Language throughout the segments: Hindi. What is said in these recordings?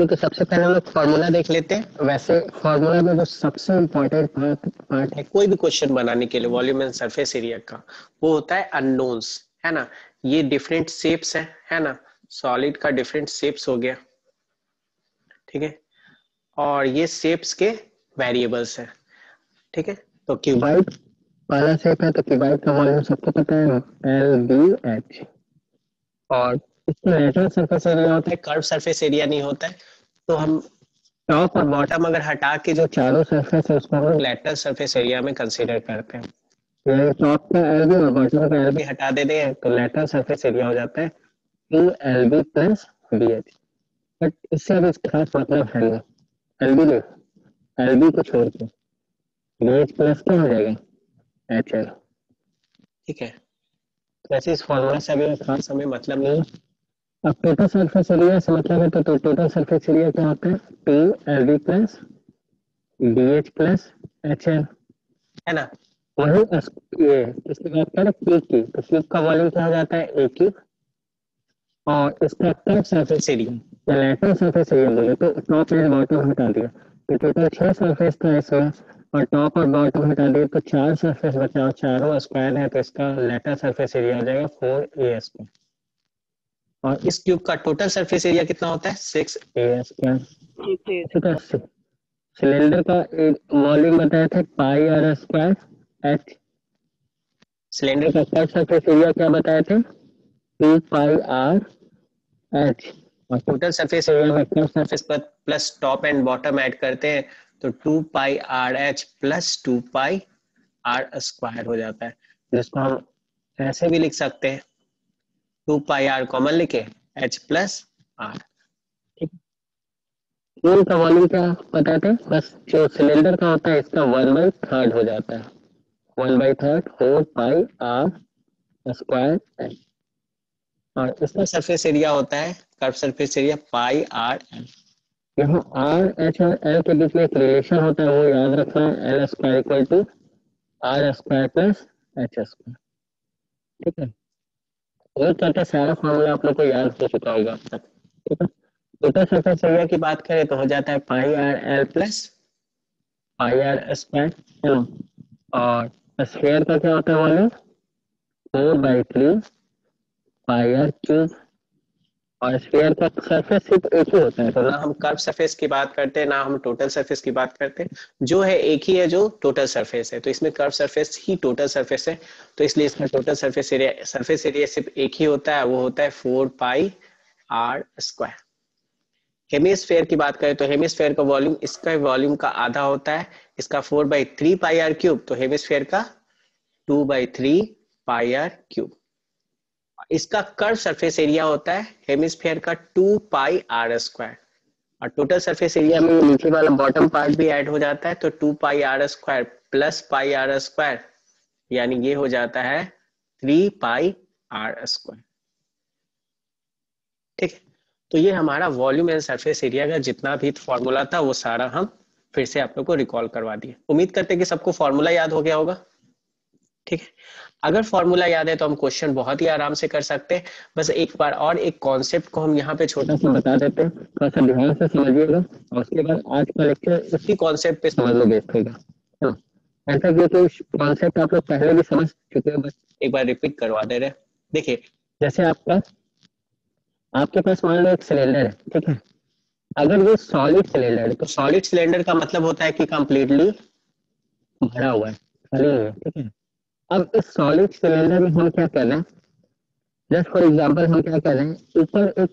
तो सबसे पहले हम लोग फॉर्मूला देख लेते हैं। वैसे फॉर्मूला में जो सबसे इम्पोर्टेंट पार्ट है कोई भी क्वेश्चन बनाने के लिए वॉल्यूम एंड सरफेस एरिया का, वो होता है अननोन्स, है ना। ये डिफरेंट शेप्स है ना। सॉलिड का डिफरेंट शेप्स हो गया, ठीक है, और ये शेप्स के वेरिएबल्स है, ठीक है। तो क्यूबाइड पहला शेप है, तो क्यूबाइड का वॉल्यूम सबको पता है, LBH। और इसमें लेटरल सरफेस एरिया होता है, कर्व सरफेस एरिया नहीं होता है। तो हम टॉप और बॉटम अगर हटा के जो चारों सरफेस है उसको हम लोग लेटरल सरफेस एरिया में कंसीडर करते हैं। तो टॉप का एलबी और बॉटम का एलबी हटा देते हैं तो लेटरल सरफेस एरिया हो जाता है 2LB प्लस BH। बट इससे अब इसका खास मतलब है नहीं, एलबी नहीं, एलबी को छोड़ के BH प्लस क्या हो जाएगा, HL, ठीक है। तो ऐसे इस फॉर्मूला से अभी खास हमें मतलब नहीं है। अब टोटल सरफेस एरिया से मतलब है, तो टोटल सरफेस एरिया क्या होता है, 2LB plus BH plus HL, है ना। वही ये इसकी बात करें क्यूब की, तो क्यूब का वॉल्यूम क्या हो जाता है, A क्यूब। और इसका कर्व सरफेस एरिया या लेटरल सरफेस एरिया बोले तो टॉप एंड बॉटम हटा दिया, तो टोटल 6 सरफेस था इसमें, और टॉप और बॉटम हटा दिए तो 4 सरफेस बचा, और चारों स्क्वायर है, तो इसका लेटरल सरफेस एरिया हो जाएगा 4A स्क्वायर। और इस क्यूब का टोटल सरफेस एरिया कितना होता है, 6A स्क्वायर। सिलेंडर का वॉल्यूम बताया था पाई r स्क्वायर H। सिलेंडर का कर्व सरफेस एरिया क्या बताए थे, 2πr/h। और टोटल सरफेस एरिया में कर्व सरफेस पर plus top and bottom add करते हैं तो 2πr/h प्लस 2πr स्क्वायर हो जाता है, जिसको हम ऐसे भी लिख सकते हैं, 2πr कॉमन लेके h प्लस r। फ्यूल का वॉल्यूम क्या बताते हैं, बस जो सिलेंडर का होता है इसका 1/3 हो जाता है, 1/3 4πr स्क्वायर h। और इसका सरफेस एरिया होता है, कर्व सरफेस एरिया πr/l। यहाँ R, H और L के बीच में एक रिलेशन होता है, वो याद रखना है, L square equal to R square plus H square, ठीक है। वो चलता सारा फॉर्मूला आप लोग को याद हो चुका होगा अब तक, ठीक है। टोटल सरफेस एरिया की बात करें तो हो जाता है πr/l प्लस πr स्क्वायर, है ना। और स्क्वायर का क्या होता है वॉल्यूम, 4/3 πr/3। और स्फीयर का सरफेस सिर्फ एक ही होता है, तो ना हम कर्व सरफेस की बात करते हैं ना हम टोटल सरफेस की बात करते हैं, जो है एक ही है, जो टोटल सरफेस है। तो इसमें कर्व सरफेस ही टोटल सरफेस है, तो इसलिए इसका टोटल सरफेस एरिया सिर्फ एक ही होता है, वो होता है 4πr स्क्वायर। हेमिस्फेयर की बात करें तो हेमिस्फेयर का वॉल्यूम इसका वॉल्यूम का आधा होता है, इसका 4/3πr³ तो हेमिस्फेयर का 2/3πr³। इसका कर्व सरफेस एरिया होता है हेमिस्फेयर का 2πr²। और टोटल सरफेस एरिया में नीचे वाला बॉटम पार्ट भी ऐड हो जाता है, तो 2πr² प्लस πr², यानी ये हो जाता है 3πr², ठीक है। तो ये हमारा वॉल्यूम एंड सरफेस एरिया का जितना भी फॉर्मूला था वो सारा हम फिर से आप लोग को रिकॉल करवा दिए। उम्मीद करते हैं कि सबको फॉर्मूला याद हो गया होगा, ठीक है। अगर फॉर्मूला याद है तो हम क्वेश्चन बहुत ही आराम से कर सकते हैं। बस एक बार और एक कॉन्सेप्ट को हम यहाँ पे छोटा सा बता देते हैं, थोड़ा सा ध्यान से समझिएगा, और उसके बाद आज का लेक्चर उसी कॉन्सेप्ट पे समझ लो बेस्ट होगा, है ना। ऐसा कि कॉन्सेप्ट आप लोग पहले भी समझ चुके हैं, बस एक बार रिपीट करवा दे रहे हैं। देखिए, जैसे आपके पास मान लो एक सिलेंडर है, ठीक है। अगर ये सॉलिड सिलेंडर है तो सॉलिड सिलेंडर का मतलब होता है कि कंप्लीटली भरा हुआ है, खाली नहीं है, ठीक है। अब इस सॉलिड सिलेंडर में हम क्या कर रहे हैं, जस्ट फॉर एग्जांपल हम क्या कर रहे हैं, ऊपर एक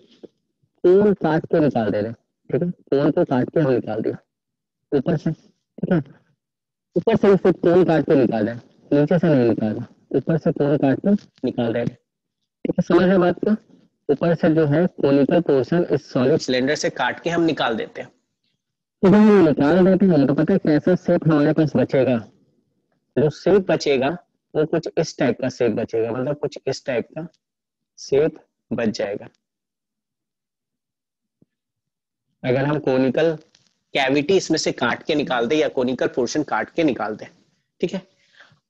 कोन काट के निकाल दे रहे हैं, ठीक है। कोन को काट के हम निकाल दिया ऊपर से, ठीक है। ऊपर से इसे कोन काट के निकाल रहे हैं, नीचे से नहीं निकाल रहे, ऊपर से कोन काट के निकाल दे रहे हैं, ठीक है। समझ रहे बात को, ऊपर से जो है कोनिकल पोर्शन इस सॉलिड सिलेंडर से काट के हम निकाल देते हैं। तो जब हम निकाल देते हैं तो पता है कैसा शेप हमारे पास बचेगा, जो शेप बचेगा वो कुछ इस टाइप का शेप बचेगा, मतलब कुछ इस टाइप का शेप बच जाएगा अगर हम कोनिकल कैविटी इसमें से काट के निकाल दे या कोनिकल पोर्शन काट के निकाल दे, ठीक है।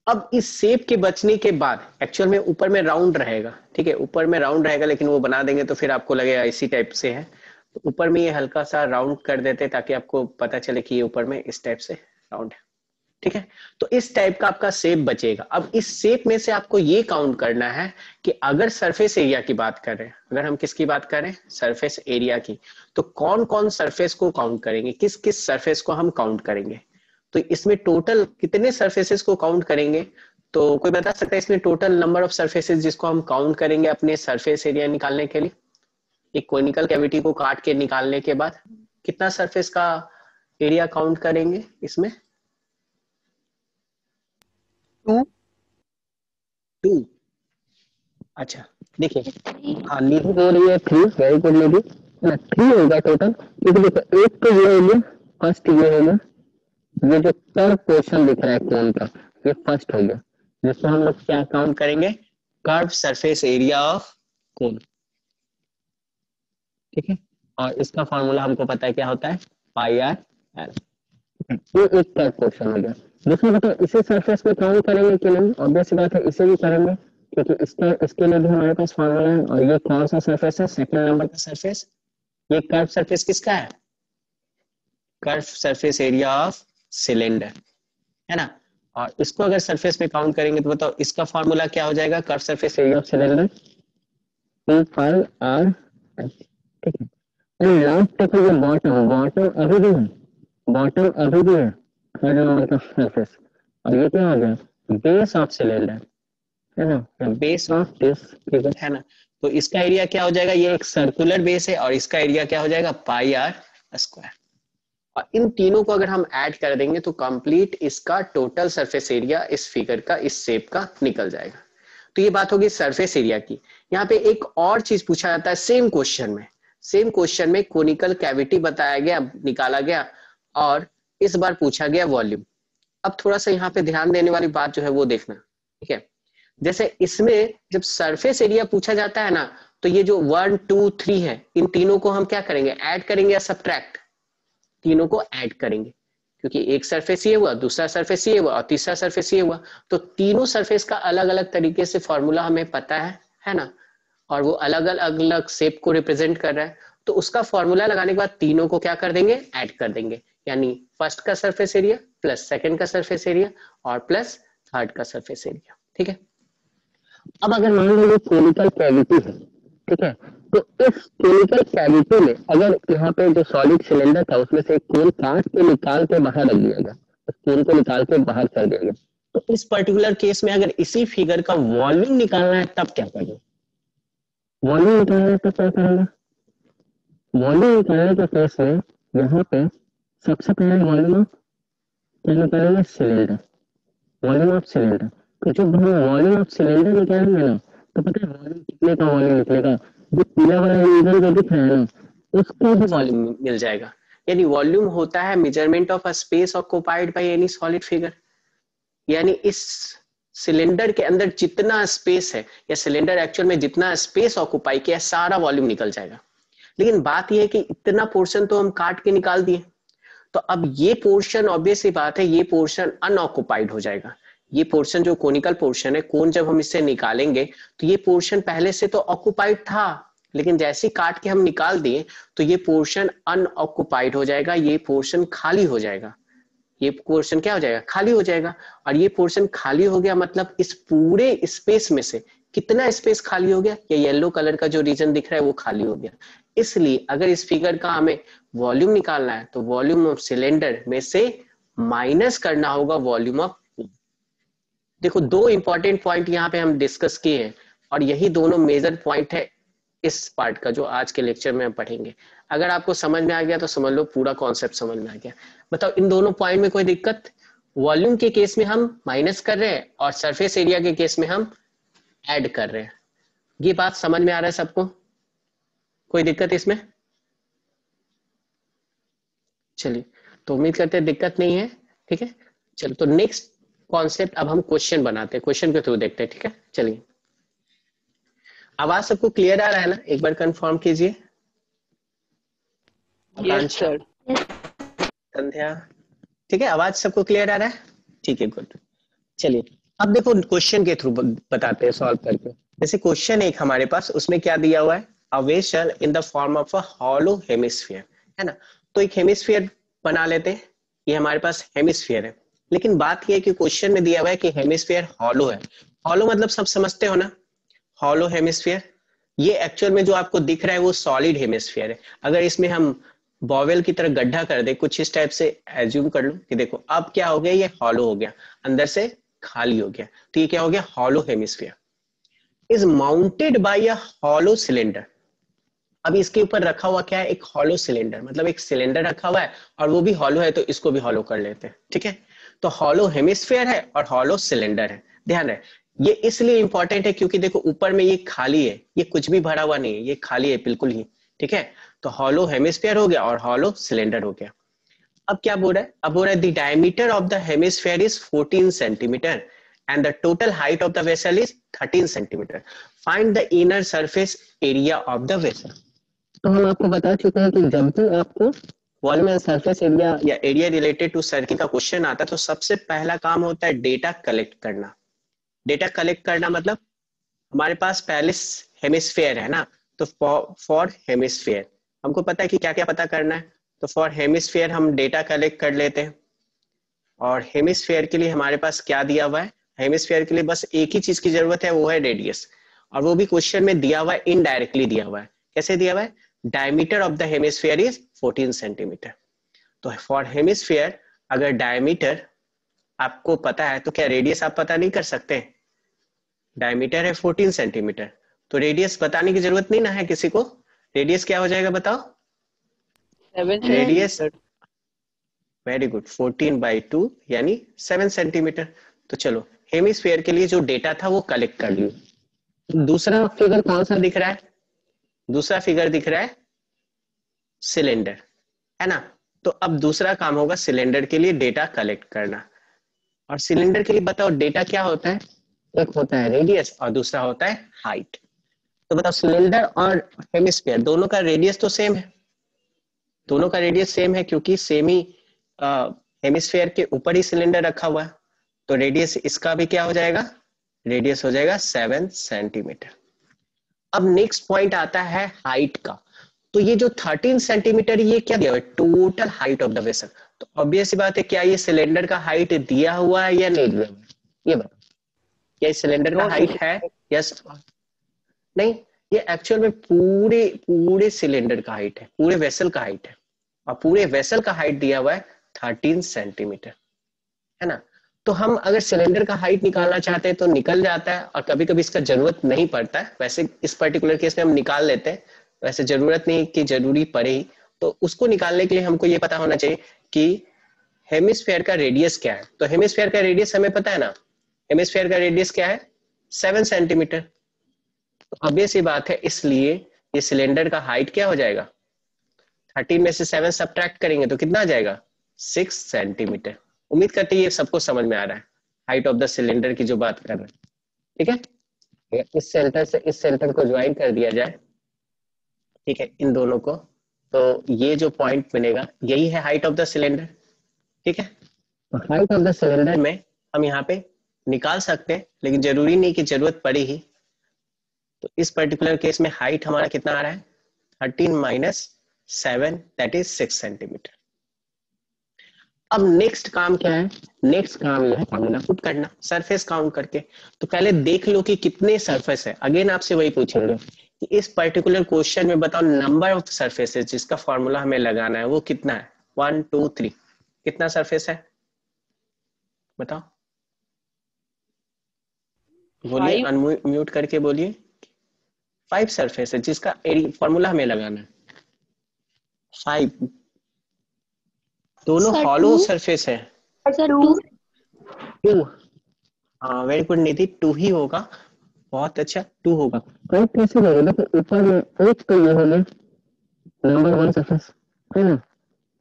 अब इस शेप के बचने के बाद एक्चुअल में ऊपर में राउंड रहेगा, ठीक है, ऊपर में राउंड रहेगा, लेकिन वो बना देंगे तो फिर आपको लगेगा इसी टाइप से है, तो ऊपर में ये हल्का सा राउंड कर देते ताकि आपको पता चले कि ये ऊपर में इस टाइप से राउंड है, ठीक है। तो इस टाइप का आपका शेप बचेगा। अब इस शेप में से आपको ये काउंट करना है कि अगर सरफेस एरिया की बात करें, अगर हम किसकी बात करें, सरफेस एरिया की, तो कौन कौन सरफेस को काउंट करेंगे, किस किस सरफेस को हम काउंट करेंगे। तो इसमें टोटल कितने सरफेसेस को काउंट करेंगे, तो कोई बता सकता है इसमें टोटल नंबर ऑफ सरफेसेस जिसको हम काउंट करेंगे अपने सरफेस एरिया निकालने के लिए। एक कोनिकल कैविटी को काट के निकालने के बाद कितना सरफेस का एरिया काउंट करेंगे इसमें? 2। 2। अच्छा देखिए, हाँ निधि बोल रही है 3, वेरी गुड निधि, है ना, 3 होगा टोटल। क्योंकि देखो एक तो ये हो गया, फर्स्ट ये हो गया, ये जो कर्व पोर्शन दिख रहा है कोन का, ये फर्स्ट हो गया, जिसको हम लोग क्या काउंट करेंगे, curve surface area of cone, ठीक है। और इसका फॉर्मूला हमको पता है क्या होता है, पाई आर एल। ये एक कर्व पोर्शन हो गया। दूसरा बताओ, इसे सरफेस पे काउंट करेंगे कि नहीं, ऑब्वियस बात है इसे भी करेंगे, क्योंकि इसके लिए भी हमारे पास फॉर्मूला है। और ये कौन सा सरफेस है, सेकंड नंबर का सरफेस, ये कर्व सरफेस किसका है, curve surface area of cylinder, है ना। और इसको अगर सरफेस में काउंट करेंगे तो बताओ इसका फॉर्मूला क्या हो जाएगा, curve surface area of cylinder, p pi r, ठीक है। और लास्ट तक ये बॉटम, बॉटम अभी भी है, बॉटम अभी भी है, थर्ड नंबर का सरफेस। और ये क्या हो गया, बेस ऑफ सिलेंडर, है ना, बेस ऑफ दिस फिगर, है ना। तो इसका एरिया क्या हो जाएगा, ये एक सर्कुलर बेस है और इसका एरिया क्या हो जाएगा, पाई आर स्क्वायर। और इन तीनों को अगर हम ऐड कर देंगे तो कंप्लीट इसका टोटल सरफेस एरिया इस फिगर का, इस शेप का निकल जाएगा। तो ये बात होगी सरफेस एरिया की। यहाँ पे एक और चीज पूछा जाता है सेम क्वेश्चन में, सेम क्वेश्चन में कोनिकल कैविटी बताया गया, निकाला गया, और इस बार पूछा गया वॉल्यूम। अब थोड़ा सा यहाँ पे ध्यान देने वाली बात जो है वो देखना, ठीक है। जैसे इसमें जब सरफेस एरिया पूछा जाता है ना, तो ये जो 1 2 3 है, इन तीनों को हम क्या करेंगे, ऐड करेंगे या सब्ट्रैक्ट, तीनों को ऐड करेंगे, क्योंकि एक सरफेस ये हुआ, दूसरा सरफेस ये हुआ और तीसरा सरफेस ये हुआ। तो तीनों सरफेस का अलग अलग तरीके से फॉर्मूला हमें पता है ना, और वो अलग अलग शेप को रिप्रेजेंट कर रहा है। तो उसका फॉर्मूला लगाने के बाद तीनों को क्या कर देंगे, ऐड कर देंगे, यानी फर्स्ट का सरफेस एरिया प्लस सेकंड का सरफेस एरिया और प्लस थर्ड का सरफेस एरिया, ठीक है। अब अगर मान लो ये कोनिकल कैविटी है, ठीक है, तो इस कोनिकल कैविटी में अगर यहाँ पे जो सॉलिड सिलेंडर था उसमें से एक कोन काट के निकाल के बाहर रख दिया गया, उस कोन को निकाल के बाहर कर दिया गया, तो इस पर्टिकुलर केस में अगर इसी फिगर का वॉल्यूम निकालना है तब क्या करेंगे, वॉल्यूम निकालना है तब क्या करेंगे, वॉल्यूम निकालने के केस में यहाँ पे सबसे पहले वॉल्यूम ऑफ क्या निकालेंगे, सिलेंडर, वॉल्यूम ऑफ सिलेंडर। तो जब हम वॉल्यूम ऑफ सिलेंडर निकालेंगे ना, तो पता है वॉल्यूम कितने का वॉल्यूम निकलेगा, जो पीला वाला रीजन जो दिख रहा है ना, उसका भी वॉल्यूम मिल जाएगा। यानी वॉल्यूम होता है measurement of a space occupied by any solid figure, यानी इस सिलेंडर के अंदर जितना स्पेस है या सिलेंडर एक्चुअल में जितना स्पेस ऑक्युपाई किया सारा वॉल्यूम निकल जाएगा। लेकिन बात यह है कि इतना पोर्शन तो हम काट के निकाल दिए, तो अब ये पोर्शन ऑब्वियस सी बात है ये पोर्शन अनऑक्युपाइड हो जाएगा। ये पोर्शन जो कोनिकल पोर्शन है, कोन जब हम इससे निकालेंगे तो ये पोर्शन पहले से तो ऑक्युपाइड था, लेकिन जैसे काट के हम निकाल दिए तो ये पोर्शन अनऑक्युपाइड हो जाएगा, ये पोर्शन खाली हो जाएगा, ये पोर्शन क्या हो जाएगा, खाली हो जाएगा। और ये पोर्शन खाली हो गया मतलब इस पूरे स्पेस में से कितना स्पेस खाली हो गया, ये येलो कलर का जो रीजन दिख रहा है वो खाली हो गया। इसलिए अगर इस फिगर का हमें वॉल्यूम निकालना है तो वॉल्यूम ऑफ सिलेंडर में से माइनस करना होगा वॉल्यूम ऑफ। देखो दो इंपॉर्टेंट पॉइंट यहाँ पे हम डिस्कस किए हैं और यही दोनों मेजर पॉइंट है इस पार्ट का जो आज के लेक्चर में हम पढ़ेंगे। अगर आपको समझ में आ गया तो समझ लो पूरा कॉन्सेप्ट समझ में आ गया। बताओ इन दोनों पॉइंट में कोई दिक्कत, वॉल्यूम के केस में हम माइनस कर रहे हैं और सरफेस एरिया के केस में हम ऐड कर रहे हैं। ये बात समझ में आ रहा है सबको, कोई दिक्कत इसमें? चलिए तो उम्मीद करते हैं दिक्कत नहीं है, ठीक है। चलो तो नेक्स्ट कॉन्सेप्ट अब हम क्वेश्चन बनाते हैं, क्वेश्चन के थ्रू देखते हैं, ठीक है। चलिए आवाज सबको क्लियर आ रहा है ना, एक बार कंफर्म कीजिए। Yes sir. संध्या ठीक है, आवाज सबको क्लियर आ रहा है, ठीक है गुड। चलिए अब देखो क्वेश्चन के थ्रू बताते हैं सॉल्व करके। जैसे क्वेश्चन एक हमारे पास उसमें क्या दिया हुआ है, a vessel in the form of a hollow hemisphere, है ना। तो एक हेमिस्फीयर बना लेते हैं, ये हमारे पास हेमिस्फीयर है, लेकिन बात ये है कि क्वेश्चन में दिया हुआ है कि हेमिस्फीयर हॉलो है। हॉलो मतलब सब समझते हो ना, हॉलो हेमिस्फीयर। ये एक्चुअल में जो आपको दिख रहा है वो सॉलिड हेमिस्फीयर है। अगर इसमें हम बॉवेल की तरह गड्ढा कर दे, कुछ इस टाइप से एज्यूम कर लो कि देखो अब क्या हो गया, ये हॉलो हो गया, अंदर से खाली हो गया, तो ये क्या हो गया, hollow hemisphere is mounted by a hollow cylinder. अब इसके ऊपर रखा हुआ क्या है, एक हॉलो सिलेंडर, मतलब एक सिलेंडर रखा हुआ है और वो भी हॉलो है, तो इसको भी हॉलो कर लेते हैं, ठीक है। तो हॉलो हेमिस्फीयर है और हॉलो सिलेंडर है। ध्यान रहे, ये इसलिए इंपॉर्टेंट है क्योंकि देखो ऊपर में ये खाली है, ये कुछ भी भरा हुआ नहीं है, ये खाली है बिल्कुल ही, ठीक है। तो हॉलो हेमिस्फीयर हो गया और हॉलो सिलेंडर हो गया। अब क्या बोल रहा है, अब बोल रहा है the diameter of the hemisphere is 14 centimetre and the total height of the vessel is 13 centimetre. Find the inner surface area of the vessel. तो हम आपको बता चुके हैं कि जब भी आपको वॉल्यूम एंड सरफेस एरिया या एरिया रिलेटेड टू सर्किल का क्वेश्चन आता है तो सबसे पहला काम होता है डेटा कलेक्ट करना। डेटा कलेक्ट करना मतलब हमारे पास पहले हेमिस्फेयर है ना, तो फॉर हेमिस्फेयर हमको पता है कि क्या क्या पता करना है। तो फॉर हेमिस्फेयर हम डेटा कलेक्ट कर लेते हैं, और हेमिस्फेयर के लिए हमारे पास क्या दिया हुआ है, हेमिस्फेयर के लिए बस एक ही चीज की जरूरत है, वो है रेडियस, और वो भी क्वेश्चन में दिया हुआ है, इनडायरेक्टली दिया हुआ है। कैसे दिया हुआ है, diameter of the hemisphere is 14 centimetre. तो फॉर हेमिस्फेयर अगर डायमीटर आपको पता है तो क्या रेडियस आप पता नहीं कर सकते, डायमीटर है 14 सेंटीमीटर, तो रेडियस बताने की जरूरत नहीं ना है किसी को। रेडियस क्या हो जाएगा बताओ, 7 रेडियस, सेंटीमीटर। वेरी गुड, 14/2 यानी 7 सेंटीमीटर। तो चलो हेमिस्फेयर के लिए जो डेटा था वो कलेक्ट कर लियो। दूसरा फिगर कौन सा दिख रहा है, दूसरा फिगर दिख रहा है सिलेंडर, है ना। तो अब दूसरा काम होगा सिलेंडर के लिए डेटा कलेक्ट करना। और सिलेंडर के लिए बताओ डेटा क्या होता है, एक होता है रेडियस और दूसरा होता है हाइट। तो बताओ सिलेंडर और हेमिस्फीयर दोनों का रेडियस तो सेम है, दोनों का रेडियस सेम है क्योंकि सेम ही हेमिस्फीयर के ऊपर ही सिलेंडर रखा हुआ है। तो रेडियस इसका भी क्या हो जाएगा, रेडियस हो जाएगा 7 सेंटीमीटर। अब नेक्स्ट पॉइंट आता है हाइट का। तो ये जो 13 सेंटीमीटर ये क्या दिया हुआ है, total height of the vessel. तो ऑब्वियस सी बात है, क्या ये सिलेंडर का हाइट दिया हुआ है या नहीं दिया हुआ है, ये बताओ, क्या इस सिलेंडर का नो हाइट सर। है, यस नहीं। ये एक्चुअल में पूरे पूरे सिलेंडर का हाइट है, पूरे वेसल का हाइट है, और पूरे वेसल का हाइट दिया हुआ है 13 सेंटीमीटर, है ना। तो हम अगर सिलेंडर का हाइट निकालना चाहते हैं तो निकल जाता है, और कभी कभी इसका जरूरत नहीं पड़ता है, वैसे इस पर्टिकुलर केस में हम निकाल लेते हैं, वैसे जरूरत नहीं कि जरूरी पड़े ही। तो उसको निकालने के लिए हमको ये पता होना चाहिए कि हेमिस्फेयर का रेडियस क्या है। तो हेमिस्फेयर का रेडियस हमें पता है ना, हेमिस्फेयर का रेडियस क्या है, 7 सेंटीमीटर। तो ऑब्वियस ही बात है, इसलिए ये सिलेंडर का हाइट क्या हो जाएगा, 13 में से 7 सब्ट्रैक्ट करेंगे तो कितना आ जाएगा, 6 सेंटीमीटर। उम्मीद करते हैं ये सबको समझ में आ रहा है, हाइट ऑफ द सिलेंडर की जो बात कर रहे हैं, ठीक है। इस सेंटर से इस सेंटर को ज्वाइन कर दिया जाए, ठीक है, इन दोनों को, तो ये जो पॉइंट बनेगा यही है हाइट ऑफ द सिलेंडर, ठीक है। तो हाइट ऑफ द सिलेंडर में हम यहाँ पे निकाल सकते हैं, लेकिन जरूरी नहीं कि जरूरत पड़े ही। तो इस पर्टिकुलर केस में हाइट हमारा कितना आ रहा है, 13 - 7 दैट इज 6 सेंटीमीटर। अब नेक्स्ट काम क्या है, नेक्स्ट काम यह है फॉर्मूला पुट करना सरफेस काउंट करके। तो पहले देख लो कि कितने सरफेस है, अगेन आपसे वही पूछेंगे कि इस पर्टिकुलर क्वेश्चन में बताओ नंबर ऑफ सरफेसेस जिसका फॉर्मूला हमें लगाना है वो कितना है, 1 2 3, कितना सरफेस है बताओ, बोलिए, 5। अनम्यूट करके बोलिए। 5 सरफेस है जिसका फॉर्मूला हमें लगाना है, 5, दोनों सर हॉलो टू। सरफेस है। Sir two. 2, हाँ वेरी गुड निधि, 2 ही होगा, बहुत अच्छा 2 होगा। कई कैसे होगा, देखो ऊपर में एक तो ये होगा नंबर 1 सरफेस, है ना,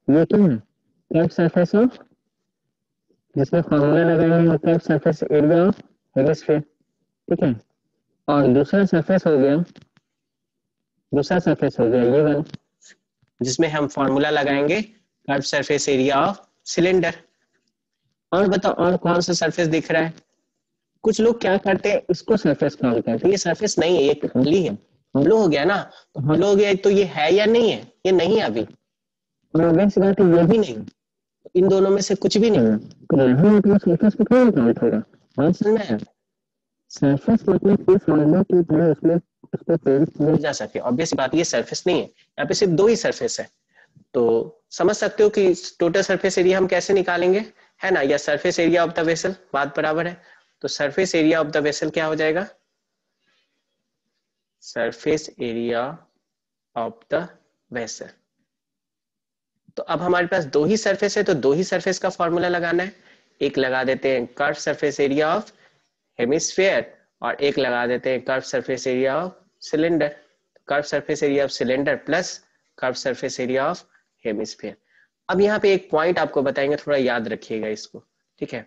ये क्या है, कर्व सरफेस ऑफ, जिसमें फॉर्मूला लगाएंगे curve surface area of hemisphere, ठीक है। और दूसरा सरफेस हो गया, दूसरा सरफेस हो गया ये वाला, जिसमें हम फॉर्मूला लगाएंगे curve surface area of cylinder. और बताओ और कौन सा सरफेस दिख रहा है, कुछ लोग क्या करते हैं इसको सरफेस काउंट करते हैं, ये सरफेस नहीं है, ये खाली है, हॉलो हो गया ना, तो हॉलो हो गया तो ये है या नहीं है? ये नहीं है अभी, और ऑब्वियस बात है ये भी नहीं, इन दोनों में से कुछ भी नहीं है, तो यहाँ अपना सरफेस पे कौन काउंट होगा? हाँ सुन रहे हैं, सरफेस मतलब इस मामले की तरह उसमें उसको पेंट किया जा सके। ऑब्वियस बात, ये सरफेस नहीं है, यहाँ पे सिर्फ दो ही सरफेस है। तो समझ सकते हो कि टोटल सरफेस एरिया हम कैसे निकालेंगे, है ना, या surface area of the vessel, बात बराबर है। तो surface area of the vessel क्या हो जाएगा? Surface area of the vessel. तो अब हमारे पास दो ही सरफेस है, तो दो ही सरफेस का फॉर्मूला लगाना है। एक लगा देते हैं curve surface area of hemisphere, और एक लगा देते हैं curve surface area of cylinder. Curve surface area of cylinder plus curve surface area of hemisphere. अब यहाँ पे एक पॉइंट आपको बताएंगे, थोड़ा याद रखिएगा इसको, ठीक है,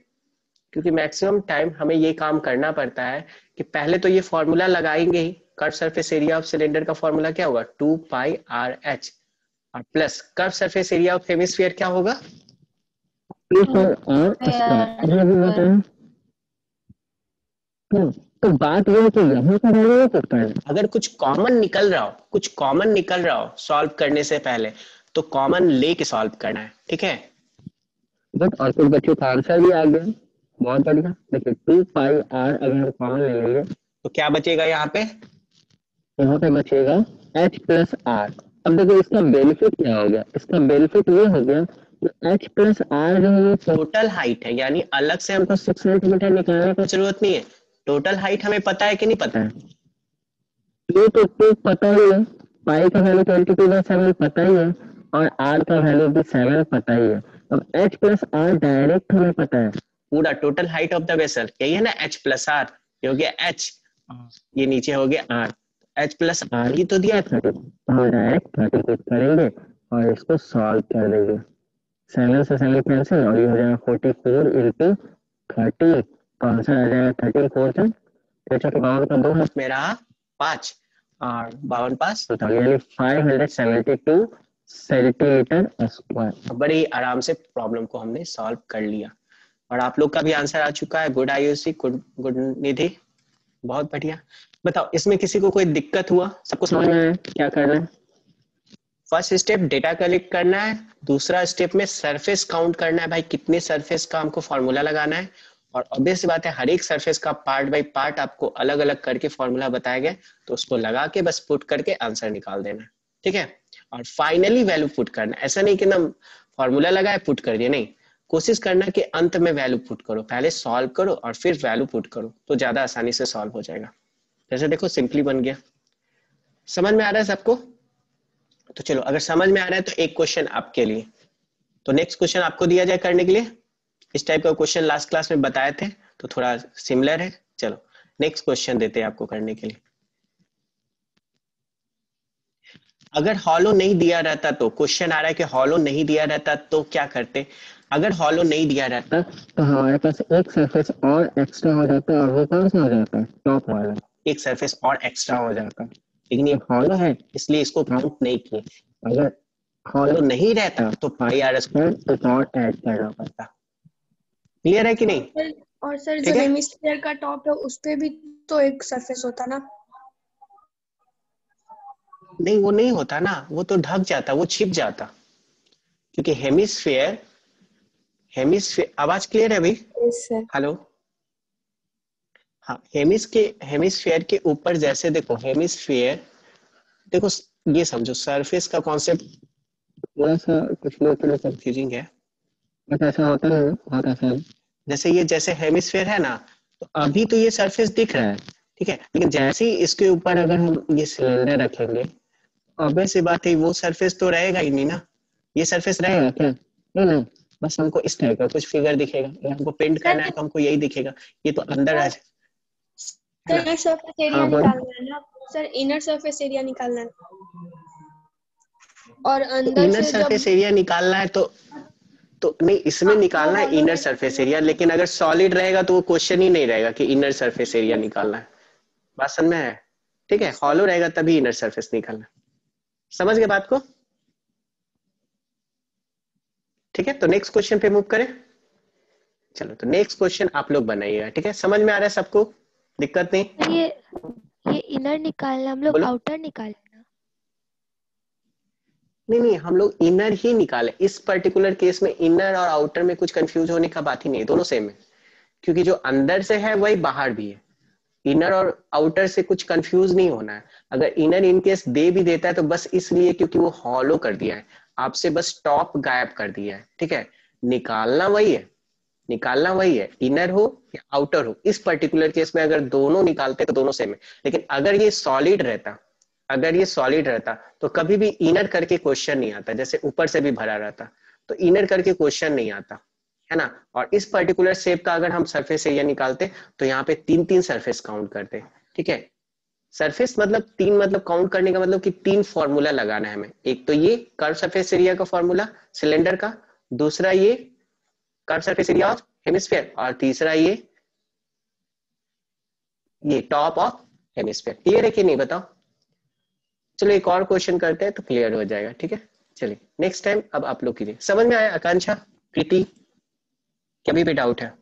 क्योंकि मैक्सिमम टाइम हमें ये काम करना पड़ता है कि पहले तो ये फॉर्मूला लगाएंगे ही। Curve surface area of cylinder का फॉर्मूला क्या होगा? 2πr(h), और प्लस curve surface area of hemisphere क्या होगा? 2πr²। तो बात ये है कि यहाँ पर नहीं सकता है, अगर कुछ कॉमन निकल रहा हो, कुछ कॉमन निकल रहा हो सॉल्व करने से पहले, तो कॉमन लेके सॉल्व करना है, ठीक है। बट और कुछ बच्चों का आंसर भी आ गया, बहुत बढ़िया। देखिए 2πr अगर हम कॉमन ले लेंगे तो क्या बचेगा यहाँ पे? यहाँ पे बचेगा h+r। अब देखो इसका बेनिफिट क्या हो गया, इसका बेनिफिट ये हो गया कि h+r जो है टोटल हाइट है, यानी अलग से हमको 6 सेंटीमीटर निकालने की जरूरत नहीं है। टोटल हाइट हमें पता है कि नहीं पता है? ये तो पता ही है, पाई का वैल्यू 22/7 पता ही है, और r का वैल्यू भी 7 पता ही है। अब h+r डायरेक्ट हमें पता है, पूरा total height of the vessel यही है ना, h+r। ये हो गया h, ये नीचे हो गया r, h+r ही तो दिया था, हम डायरेक्ट 30 पुट करेंगे और इसको सॉल्व कर देंगे। 7 से 7 कैंसिल, और ये हो जाएगा 44 इंटू 30, तो आंसर आ जाएगा 34 से 52 का 2 हाथ में रहा 5, और 52 पास तो यानी 572 सेंटीमीटर स्क्वायर। बड़ी आराम से प्रॉब्लम को हमने सॉल्व कर लिया, और आप लोग का भी आंसर आ चुका है। गुड आयुषी, गुड गुड निधि, बहुत बढ़िया। बताओ इसमें किसी को कोई दिक्कत हुआ? सबको समझ में आया क्या करना है? फर्स्ट स्टेप डेटा कलेक्ट करना है, दूसरा स्टेप में सरफेस काउंट करना है, भाई कितने सरफेस का हमको फॉर्मूला लगाना है, और ऑब्वियस बात है हर एक सरफेस का पार्ट बाय पार्ट आपको अलग अलग करके फॉर्मूला बताया गया, तो उसको लगा के बस पुट करके आंसर निकाल देना, ठीक है। और फाइनली वैल्यू पुट करना, ऐसा नहीं कि ना फॉर्मूला लगाए पुट कर दिया, नहीं, कोशिश करना कि अंत में वैल्यू पुट करो, पहले सॉल्व करो और फिर वैल्यू पुट करो, तो ज्यादा आसानी से सॉल्व हो जाएगा। जैसे देखो सिंपली बन गया। समझ में आ रहा है सबको? तो चलो, अगर समझ में आ रहा है तो एक क्वेश्चन आपके लिए, तो नेक्स्ट क्वेश्चन आपको दिया जाए करने के लिए। इस टाइप का क्वेश्चन लास्ट क्लास में बताए थे, तो थोड़ा सिमिलर है। चलो नेक्स्ट क्वेश्चन देते हैं आपको करने के लिए। अगर हॉलो नहीं दिया रहता, तो क्वेश्चन आ रहा है कि हॉलो नहीं दिया रहता तो क्या करते? अगर हॉलो नहीं दिया रहता तो हमारे पास एक सरफेस और एक्स्ट्रा हो जाता है, और वो कौन सा हो जाता है? टॉप वाला, एक सरफेस और एक्स्ट्रा हो जाता है, लेकिन ये हॉलो है इसलिए इसको काउंट नहीं किए। अगर हॉलो नहीं रहता तो πr² एक और ऐड करना पड़ता। क्लियर है कि नहीं? और सर ठीक जो है, हेमिस्फीयर का टॉप है उस पे भी तो एक सरफेस होता ना? नहीं वो नहीं होता ना, वो तो ढक जाता, वो छिप जाता, क्योंकि हेमिस्फेयर, हेमिस्फेयर, आवाज क्लियर है अभी? Yes sir. हेलो, हाँ, हेमिस्फेयर के ऊपर जैसे देखो, हेमिस्फेयर देखो, ये समझो सरफेस का कॉन्सेप्ट थोड़ा सा कुछ लोग के लिए कंफ्यूजिंग है, बट ऐसा होता है बहुत आसान। जैसे ये जैसे हेमिस्फेयर है ना, तो अभी तो ये सरफेस दिख रहा है, ठीक है, लेकिन जैसे ही इसके ऊपर अगर हम ये सिलेंडर रखेंगे, ऑब्वियस सी बात है वो सरफेस तो रहेगा ही नहीं ना। ये सरफेस रहेगा क्या? नहीं नहीं, बस हमको इस टाइप का कुछ फिगर दिखेगा, अगर हमको पेंट करना है तो हमको यही दिखेगा, ये तो अंदर आ जाए, है ना। इनर सरफेस एरिया हाँ बोल। निकालना है ना सर, इनर सरफेस एरिया निकालना है, और तो अंदर इनर से जब सरफेस एरिया निकालना है तो नहीं, इसमें वो निकालना है hollow इनर रहेगा सरफेस एरिया, लेकिन अगर सॉलिड रहेगा तो वो क्वेश्चन ही नहीं रहेगा कि इनर सरफेस एरिया निकालना है। बात समझ में है? ठीक है, हॉलो रहेगा तभी इनर सरफेस निकालना है। समझ गए बात को? ठीक है, तो नेक्स्ट क्वेश्चन पे मूव करें। चलो, तो नेक्स्ट क्वेश्चन आप लोग बनाइएगा, ठीक है, समझ में आ रहा है सबको? दिक्कत नहीं? ये इनर निकालना, हम लोग बोलो। आउटर निकालना। नहीं नहीं, हम लोग इनर ही निकाले। इस पर्टिकुलर केस में इनर और आउटर में कुछ कंफ्यूज होने का बात ही नहीं है, दोनों सेम है। क्योंकि जो अंदर से है वही बाहर भी है। इनर और आउटर से कुछ कंफ्यूज नहीं होना है। अगर इनर इन केस दे भी देता है तो बस इसलिए क्योंकि वो हॉलो कर दिया है, आपसे बस टॉप गायब कर दिया है, ठीक है। निकालना वही है, निकालना वही है, इनर हो या आउटर हो। इस पर्टिकुलर केस में अगर दोनों निकालते तो दोनों सेम है। लेकिन अगर ये सॉलिड रहता, अगर ये सॉलिड रहता तो कभी भी इनर करके क्वेश्चन नहीं आता, जैसे ऊपर से भी भरा रहता तो इनर करके क्वेश्चन नहीं आता, है ना। और इस पर्टिकुलर शेप का अगर हम सरफेस एरिया निकालते तो यहाँ पे तीन तीन सरफेस काउंट करते, ठीक है। सरफेस मतलब तीन, मतलब काउंट करने का मतलब कि तीन फॉर्मूला लगाना है हमें। एक तो ये कर्व सरफेस एरिया का फॉर्मूला सिलेंडर का, दूसरा ये curve surface area of hemisphere, और तीसरा ये टॉप ऑफ हेमिस्फीयर। क्लियर है कि नहीं बताओ। चलो एक और क्वेश्चन करते हैं तो क्लियर हो जाएगा, ठीक है। चलिए नेक्स्ट टाइम अब आप लोग कीजिए। समझ में आया आकांक्षा, प्रीति, कभी भी डाउट है?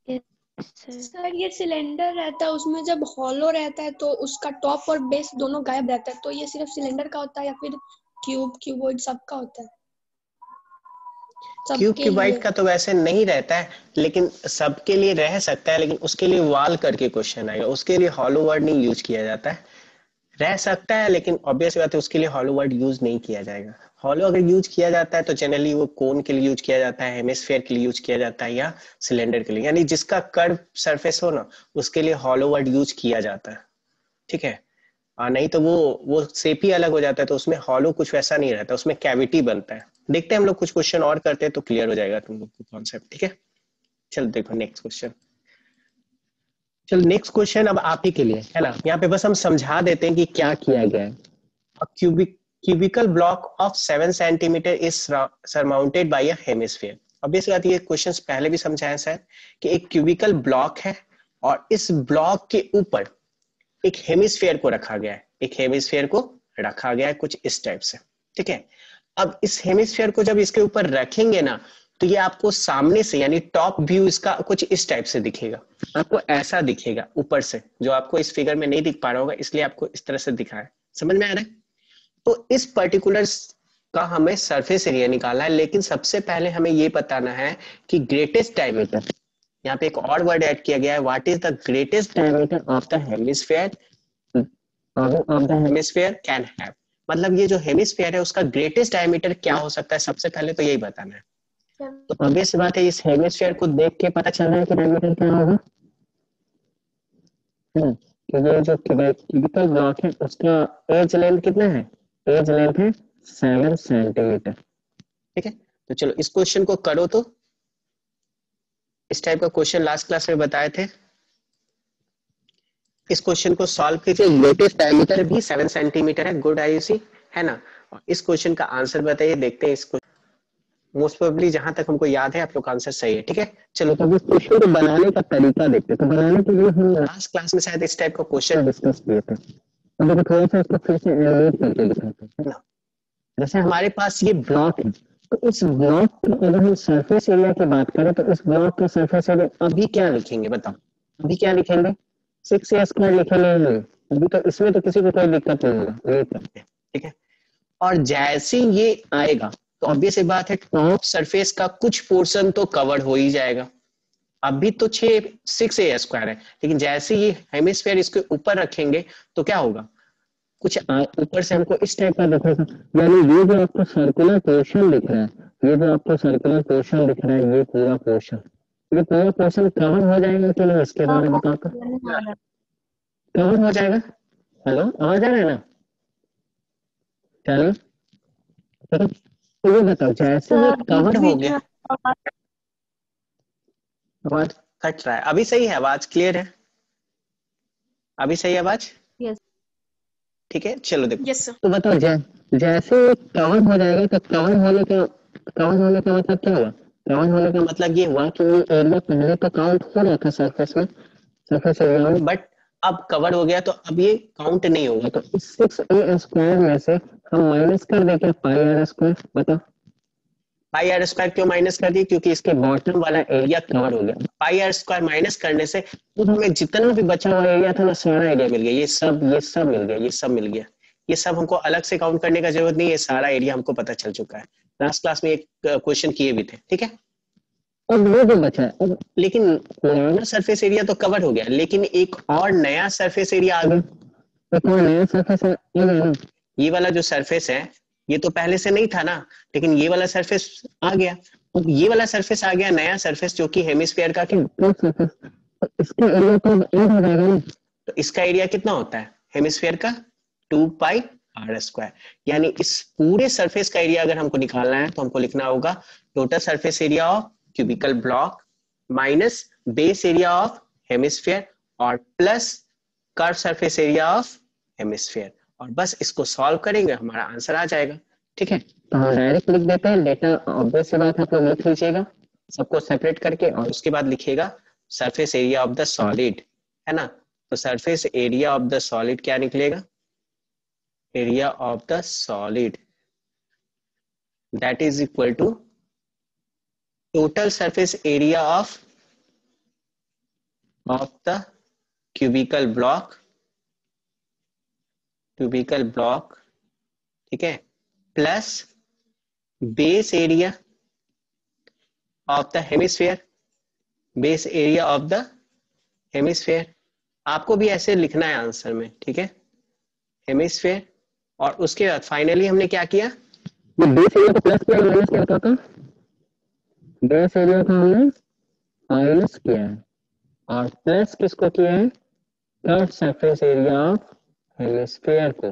Yes sir. सर ये सिलेंडर रहता है, उसमें जब हॉलो रहता है तो उसका टॉप और बेस दोनों गायब रहता है, तो ये सिर्फ सिलेंडर का होता है या फिर क्यूब क्यूबॉइड सबका होता है? क्यूब सबके क्यूबाइट लिए? का तो वैसे नहीं रहता है, लेकिन सबके लिए रह सकता है। लेकिन उसके लिए वाल करके क्वेश्चन आएगा, उसके लिए हॉलो वर्ड नहीं यूज किया जाता है। रह सकता है लेकिन ऑब्वियस बात है उसके लिए हॉलो वर्ड यूज नहीं किया जाएगा। हॉलो अगर यूज किया जाता है तो जनरली वो कोन के लिए यूज किया जाता है, हेमिस्फेयर के लिए यूज किया जाता है, या सिलेंडर के लिए, यानी जिसका कर्व सरफेस हो ना उसके लिए हॉलो वर्ड यूज किया जाता है, ठीक है। नहीं तो वो शेप ही अलग हो जाता है, तो उसमें हॉलो कुछ वैसा नहीं रहता, उसमें कैविटी बनता है। देखते हैं हम लोग कुछ क्वेश्चन और करते हैं तो क्लियर हो जाएगा तुम लोग को कॉन्सेप्ट, ठीक है। चलो देखो नेक्स्ट क्वेश्चन। चलो नेक्स्ट क्वेश्चन अब आप ही के लिए है ना। यहाँ पे बस हम समझा देते हैं कि क्या किया गया है। A cubical block of 7 centimeter is surmounted by a hemisphere। अब इस बात ये क्वेश्चंस पहले भी समझाया सर कि एक क्यूबिकल ब्लॉक है और इस ब्लॉक के ऊपर एक हेमिस्फेयर को रखा गया है, एक हेमिस्फेयर को रखा गया है कुछ इस टाइप से, ठीक है। अब इस हेमिस्फेयर को जब इसके ऊपर रखेंगे ना तो ये आपको सामने से यानी टॉप व्यू इसका कुछ इस टाइप से दिखेगा, आपको ऐसा दिखेगा ऊपर से, जो आपको इस फिगर में नहीं दिख पा रहा होगा इसलिए आपको इस तरह से दिखा है। समझ में आ रहा है? तो इस पर्टिकुलर का हमें सरफेस एरिया निकालना है, लेकिन सबसे पहले हमें ये बताना है कि ग्रेटेस्ट डायमीटर, यहाँ पे एक और वर्ड ऐड किया गया है, what is the greatest diameter of the hemisphere, of the hemisphere can have. मतलब ये जो हेमिस्फेयर है उसका ग्रेटेस्ट डायमीटर क्या हो सकता है, सबसे पहले तो यही बताना है। तो ऑब्वियस बात है इस हेमिस्फेयर को देख के पता चल रहा है कि डायमीटर क्या होगा। तो ये जो क्यूबिकल ब्लॉक है उसका एज लेंथ कितना है, एज लेंथ है 7 सेंटीमीटर, ठीक है। तो चलो इस क्वेश्चन को करो। तो इस टाइप का क्वेश्चन लास्ट क्लास में बताए थे, इस क्वेश्चन को सॉल्व कीजिए। ग्रेटेस्ट डायमीटर भी 7 सेंटीमीटर है, गुड आयुषी, है ना। और इस क्वेश्चन का आंसर बताइए, देखते हैं इसको। मोस्ट प्रोबेबली जहां तक हमको याद है आप लोग का आंसर सही है, ठीक है। चलो तो इस क्वेश्चन को बनाने का तरीका देखते हैं। तो बनाने के लिए हम लास्ट क्लास में शायद इस टाइप का क्वेश्चन डिस्कस किए थे, तो देखो थोड़ा सा इसको फिर से एनालाइज करके दिखाते हैं, है ना। जैसे हमारे पास ये ब्लॉक है, तो इस ब्लॉक की अगर हम सरफेस एरिया की बात करें तो इस ब्लॉक का सरफेस एरिया अभी क्या लिखेंगे बताओ, अभी क्या लिखेंगे, 6 स्क्वायर लिखेंगे। अभी तो इसमें तो किसी को कोई दिक्कत नहीं होगा, ये करते हैं, ठीक है। और जैसे ये आएगा तो ऑब्वियस एक बात है टॉप सरफेस का कुछ पोर्शन तो कवर हो ही जाएगा। अभी तो 6 है, लेकिन जैसे ये हेमिस्फेयर इसके ऊपर रखेंगे तो क्या होगा, कुछ ऊपर से हमको इस टाइप का दिखेगा। यानी ये जो आपको सर्कुलर पोर्शन दिख रहा है, ये जो आपको सर्कुलर पोर्शन दिख रहा है, ये पूरा पोर्शन कवर हो जाएगा कि नहीं, इसके बारे में बताओ तो। कवर हो जाएगा। हेलो आवाज आ रहा है ना, चलो तो ये बताओ जैसे ये कवर हो गया। आवाज कट रहा है, अभी सही है, आवाज क्लियर है, अभी सही है आवाज, ठीक है। चलो देखो यस सर। तो बताओ जैसे कवर हो जाएगा तो कवर होने का मतलब क्या हुआ, कवर होने का मतलब ये हुआ कि ये एरिया पहले तो काउंट हो रहा था सरफेस में, सरफेस एरिया में, बट अब कवर हो गया तो अब ये काउंट नहीं होगा। तो इस 6a² में से हम माइनस कर देंगे पाई r², बताओ पाई आर स्क्वायर क्यों माइनस कर दी? क्योंकि इसके बॉटम वाला एरिया कवर हो गया। पाई आर स्क्वायर माइनस करने से अब हमें जितना भी बचा हुआ एरिया था ना, सारा एरिया मिल गया। ये सब मिल गया, ये सब मिल गया। ये सब हमको अलग से काउंट करने का जरूरत नहीं है, सारा एरिया हमको पता चल चुका है। लास्ट क्लास में एक क्वेश्चन किए भी थे, ठीक है। अब वो जो बचा है, अब लेकिन पुराना सरफेस एरिया तो कवर हो गया, लेकिन एक और नया सरफेस एरिया आ गया। एक और नया सरफेस आ गया। ये वाला जो सरफेस है ये तो पहले से नहीं था ना, लेकिन ये वाला सरफेस आ गया। अब ये वाला सरफेस आ गया, नया सरफेस, जो कि हेमिस्फीयर का सरफेस, इसका एरिया तो ऐड हो जाएगा ना। तो इसका एरिया कितना होता है हेमिस्फीयर का? 2 पाई आर स्क्वायर। यानी इस पूरे सरफेस का एरिया अगर हमको निकालना है तो हमको लिखना होगा total surface area of cubical block minus base area of hemisphere और प्लस curve surface area of hemisphere, और बस इसको सॉल्व करेंगे, हमारा आंसर आ जाएगा। ठीक है, तो हम डायरेक्ट लिख देते हैं। डेटा ऑब्वियस सी बात है, आप लोग लिख लीजिएगा सबको सेपरेट करके, और उसके बाद लिखिएगा surface area of the solid, है ना। तो surface area of the solid क्या निकलेगा? Area of the solid that is equal to total surface area of the cubical block, ठीक है, plus base area of the hemisphere, base area of the hemisphere. आपको भी ऐसे लिखना है आंसर में, ठीक है, हेमिस्फीयर। और उसके बाद फाइनली हमने क्या किया? बेस एरिया को प्लस किया, माइनस क्या था? बेस एरिया को हमने माइनस किया है, और प्लस किसको किया है? Curve surface area of hemisphere को।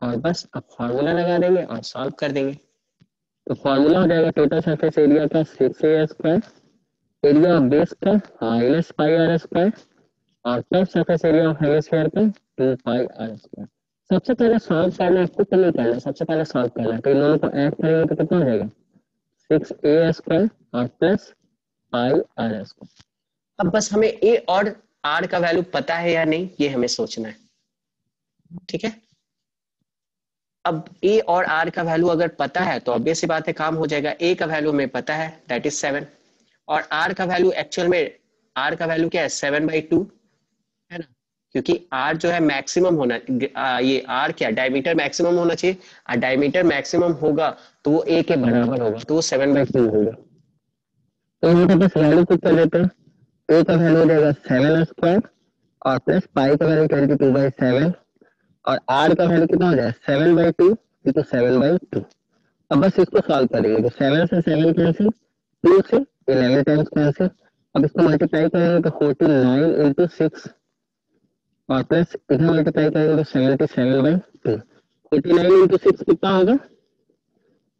और बस अब फॉर्मूला लगा देंगे और सॉल्व कर देंगे। तो फॉर्मूला हो जाएगा टोटल सरफेस एरिया का 6a square, area of base का माइनस पाई आर स्क्वायर, और curve surface area of hemisphere का 2 पाई आर स्क्वायर। सबसे पहले सॉल्व करना है, कुछ नहीं करना है, सबसे पहले सॉल्व करना है। तो इन दोनों को ऐड करेंगे तो कितना हो जाएगा? 6a स्क्वायर और प्लस पाई आर स्क्वायर। अब बस हमें a और r का वैल्यू पता है या नहीं, ये हमें सोचना है, ठीक है। अब a और r का वैल्यू अगर पता है तो ऑब्वियस सी बात है, काम हो जाएगा। a का वैल्यू हमें पता है, दैट इज 7, और r का वैल्यू एक्चुअल में r का वैल्यू क्या है? 7/2, है ना। क्योंकि r जो है मैक्सिमम होना, ये r क्या डायमीटर मैक्सिमम होना चाहिए, और डायमीटर मैक्सिमम होगा तो वो a के बराबर होगा, तो वो 7/2 होगा। तो यहाँ पे बस वैल्यू पुट कर देते हैं। a का वैल्यू हो जाएगा 7 स्क्वायर और प्लस पाई का वैल्यू 22/7, और r का वैल्यू कितना हो जाएगा? 7/2 तो 7/2। अब बस इसको सॉल्व करेंगे, तो 7 से 7 कैंसिल, 2 से 11 टाइम्स कैंसिल। अब इसको मल्टीप्लाई करेंगे तो 49 इंटू 6, और प्लस इधर मल्टीप्लाई करेंगे तो 77/2। 49 इंटू 6 कितना होगा?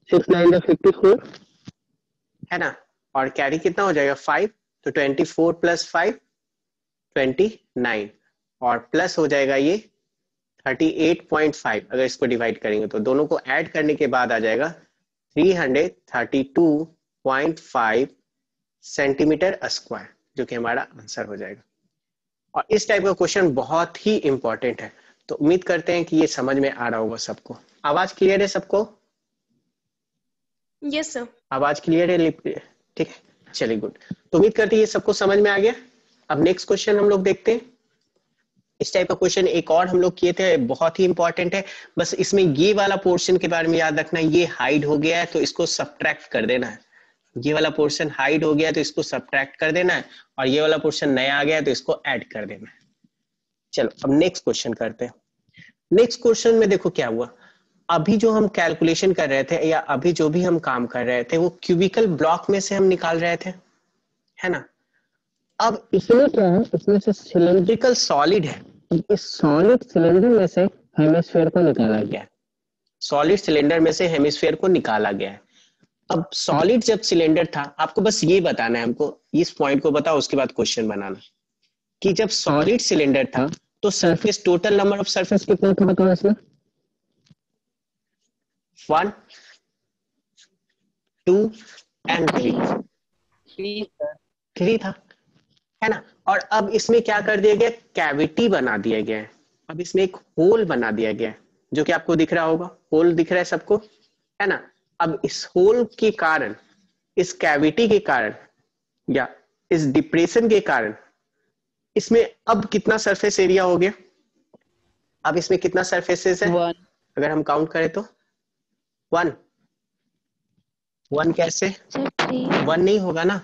6 9 54, है ना। और कैरी कितना हो जाएगा? 5, तो 24 प्लस 5 29, और प्लस हो जाएगा ये 38.5। अगर इसको डिवाइड करेंगे तो दोनों को ऐड करने के बाद आ जाएगा 332.5 सेंटीमीटर स्क्वायर, जो कि हमारा आंसर हो जाएगा। और इस टाइप का क्वेश्चन बहुत ही इंपॉर्टेंट है, तो उम्मीद करते हैं कि ये समझ में आ रहा होगा सबको। आवाज क्लियर है सबको? Yes sir. आवाज क्लियर है? ठीक है, चलिए गुड। तो उम्मीद करते हैं ये सबको समझ में आ गया। अब नेक्स्ट क्वेश्चन हम लोग देखते हैं। इस टाइप का क्वेश्चन एक और हम लोग किए थे, बहुत ही इंपॉर्टेंट है। बस इसमें ये वाला पोर्शन के बारे में याद रखना, ये हाइड हो गया है तो इसको सब्ट्रैक्ट कर देना है। ये वाला पोर्शन हाइड हो गया है तो इसको सब्ट्रैक्ट कर देना है, और ये वाला पोर्शन नया आ गया है तो इसको ऐड कर देना है। चलो अब नेक्स्ट क्वेश्चन करते हैं। नेक्स्ट क्वेश्चन में देखो क्या हुआ। अभी जो हम कैलकुलेशन कर रहे थे, या अभी जो भी हम काम कर रहे थे, वो क्यूबिकल ब्लॉक में से हम निकाल रहे थे, है ना। अब इसमें क्या है? इसमें से सिलेंड्रिकल सॉलिड है, इस सॉलिड सिलेंडर में से हेमिस्फीयर को निकाला गया है। सॉलिड सिलेंडर में से हेमिस्फीयर को निकाला गया है। अब सॉलिड जब सिलेंडर था, आपको बस ये बताना है, हमको इस पॉइंट को बताओ, उसके बाद क्वेश्चन बनाना कि जब सॉलिड सिलेंडर था तो surface, total number of surface कितने थे बताओ इसमें? 1 2 एंड 3 था, है ना। और अब इसमें क्या कर दिया गया? कैविटी बना दिया गया है। अब इसमें एक होल बना दिया गया है, जो कि आपको दिख रहा होगा, होल दिख रहा है सबको, है ना। अब इस होल के कारण, इस कैविटी के कारण या इस डिप्रेशन के कारण इसमें अब कितना सरफेस एरिया हो गया? अब इसमें कितना सरफेसेस है 1 अगर हम काउंट करें तो? 1 1 कैसे? सर 3 1 नहीं होगा ना,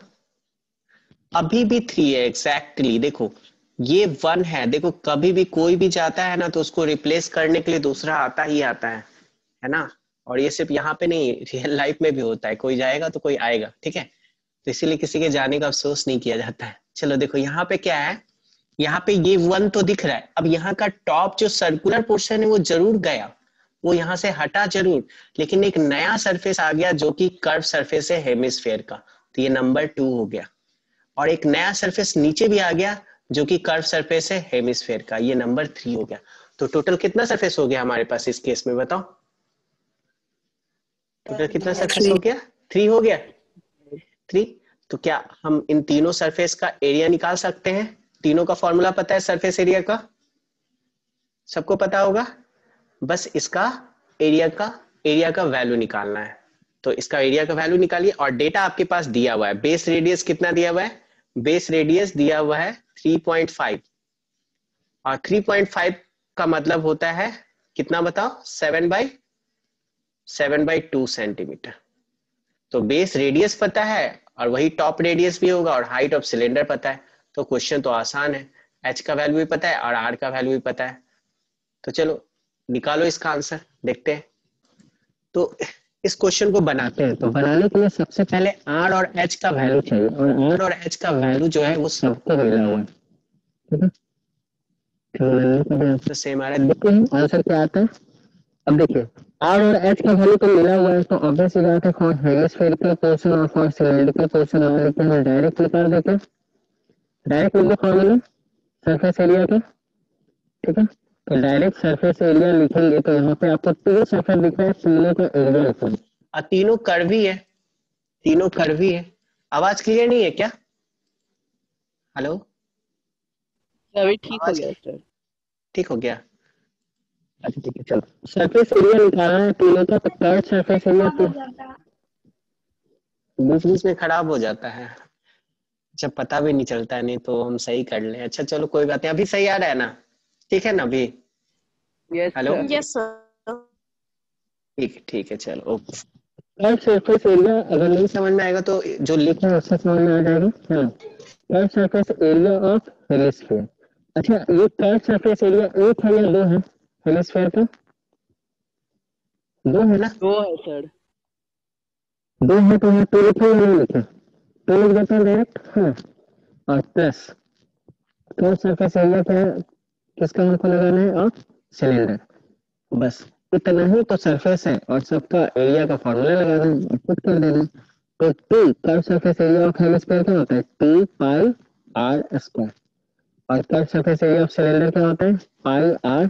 अभी भी 3 है एग्जैक्टली। देखो ये 1 है, देखो कभी भी कोई भी जाता है ना तो उसको रिप्लेस करने के लिए दूसरा आता ही आता है ना। और ये सिर्फ यहाँ पे नहीं, रियल लाइफ में भी होता है, कोई जाएगा तो कोई आएगा, ठीक है। तो इसीलिए किसी के जाने का अफसोस नहीं किया जाता है। चलो देखो यहाँ पे क्या है, यहाँ पे ये 1 तो दिख रहा है। अब यहाँ का टॉप जो सर्कुलर पोर्शन है वो जरूर गया, वो यहाँ से हटा जरूर, लेकिन एक नया सरफेस आ गया जो कि कर्व सरफेस है हेमिस्फेयर का, तो ये नंबर 2 हो गया। और एक नया सरफेस नीचे भी आ गया जो कि कर्व सरफेस है हेमिस्फेयर का, ये नंबर 3 हो गया। तो टोटल कितना सरफेस हो गया हमारे पास इस केस में, बताओ टोटल कितना सरफेस हो गया? 3 हो गया, 3। तो क्या हम इन तीनों सरफेस का एरिया निकाल सकते हैं? तीनों का फॉर्मूला पता है सरफेस एरिया का, सबको पता होगा, बस इसका एरिया का वैल्यू निकालना है। तो इसका एरिया का वैल्यू निकालिए और डेटा आपके पास दिया हुआ है। बेस रेडियस कितना दिया हुआ है? बेस रेडियस दिया हुआ है 3.5 और 3.5 का मतलब होता है कितना बताओ? 7/2 सेंटीमीटर। तो बेस रेडियस पता है और वही टॉप रेडियस भी होगा और हाइट ऑफ सिलेंडर पता है। तो क्वेश्चन तो आसान है, एच का वैल्यू भी पता है और आर का वैल्यू भी पता है। तो चलो निकालो इसका आंसर, देखते हैं। तो इस क्वेश्चन को बनाते हैं, तो बनाने के लिए सबसे पहले आर और एच का वैल्यू चाहिए, और आर और एच का वैल्यू जो है वो सबको मिला हुआ है, ठीक है। तो सेम आ रहा है, देखते हैं आंसर क्या आता है। अब देखिए आर और एच का वैल्यू तो मिला हुआ है, तो ऑब्वियस सी बात है फॉर हेमिस्फेरिकल पोर्शन और फॉर सिलेंड्रिकल पोर्शन हम लिखते हैं डायरेक्ट निकाल देते हैं, डायरेक्ट लिख दो फॉर्मूला सरफेस एरिया का, ठीक है। तो डायरेक्ट सरफेस एरिया लिखेंगे तो यहाँ पे आपको 3 सरफेस दिख रहा है, तीनों का एरिया लिखेंगे और तीनों कर्वी है, तीनों कर्वी है। आवाज क्लियर नहीं है क्या? हेलो, अभी ठीक हो आवाज गया सर। ठीक हो गया? अच्छा ठीक है, चलो सरफेस एरिया निकालना है तीनों का। तो कर्व सरफेस एरिया खराब हो जाता है। बीच बीच में खराब हो जाता है, जब पता भी नहीं चलता है, नहीं तो हम सही कर लें। अच्छा चलो कोई बात नहीं, अभी सही आ रहा है ना? ठीक है ना अभी? Yes hello, sir. Yes sir. ठीक है चलो ओके। कर्व सरफेस एरिया अगर नहीं समझ में आएगा तो जो लिख रहे हैं उससे समझ में आ जाएगा। हाँ, curve surface area of hemisphere. अच्छा ये कर्व सरफेस एरिया एक है या दो है हेमिस्फीयर का? दो है ना? 2 है सर। दो है तो यहाँ टू लिखे या नहीं लिखे? टू लिख देते हैं डायरेक्ट, हाँ। और प्लस कर्व सरफेस एरिया क्या है, किसका हमको लगाना है? और सिलेंडर, बस इतना ही तो सरफेस है और सबका एरिया का फॉर्मूला लगाना है और पुट कर देना है। तो two curve surface area of hemisphere क्या होता है? 2πr²। और curve surface area of cylinder क्या होता है? पाई आर,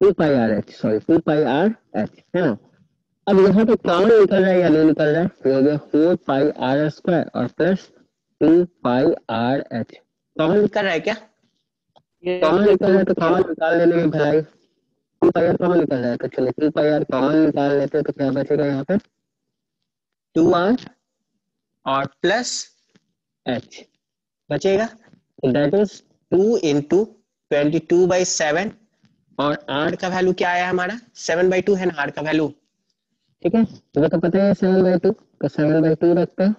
2πrh, सॉरी 2πrh, है ना। अब यहाँ पे कॉमन निकल रहा है या नहीं निकल रहा है? ये हो गया 4πr² और प्लस 2πrh। कॉमन निकल रहा है क्या? कॉमन यस निकल रहा है तो सर। कॉमन निकाल लेने में भलाई। 2πr कॉमन निकल रहा है तो चलो 2πr कॉमन निकाल लेते हैं, तो क्या बचेगा यहाँ पे? 2r और प्लस h बचेगा, तो दैट इज 2 इंटू 22/7। और r का वैल्यू क्या आया हमारा? 7/2 है ना r का वैल्यू, ठीक है। मुझे तो पता है 7/2, तो 7/2 रखते हैं,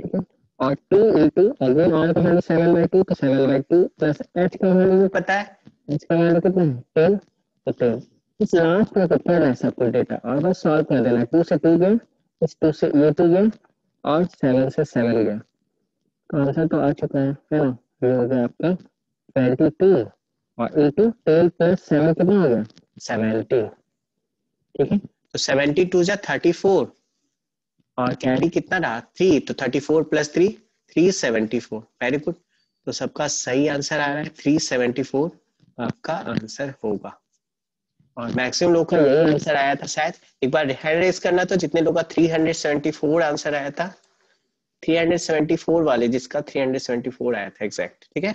ठीक है। और 2 इंटू अगेन r का वैल्यू 7/2, तो 7/2 प्लस h का वैल्यू भी पता है, h का वैल्यू कितना है? 10, तो 10। इस लास्ट में कितना है सब कुछ डेटा और बस सॉल्व कर देना। 2 से 2 गए, इस 2 से ये 2 गए और 7 से 7 गया, तो आंसर तो आ चुका है ना। ये हो गया आपका 22 और इंटू 10 प्लस 7 कितना हो गया? 70, ठीक है। तो 72 जा 34 और कैरी कितना रहा? 3, तो 34 प्लस 3 374। वेरी गुड, तो सबका सही आंसर आ रहा है 374 आपका आंसर होगा। और मैक्सिमम लोग का यही आंसर आया था शायद। एक बार हैंड रेज करना तो जितने लोग का 374 आंसर आया था, 374 वाले जिसका 374 आया था एग्जैक्ट, ठीक है।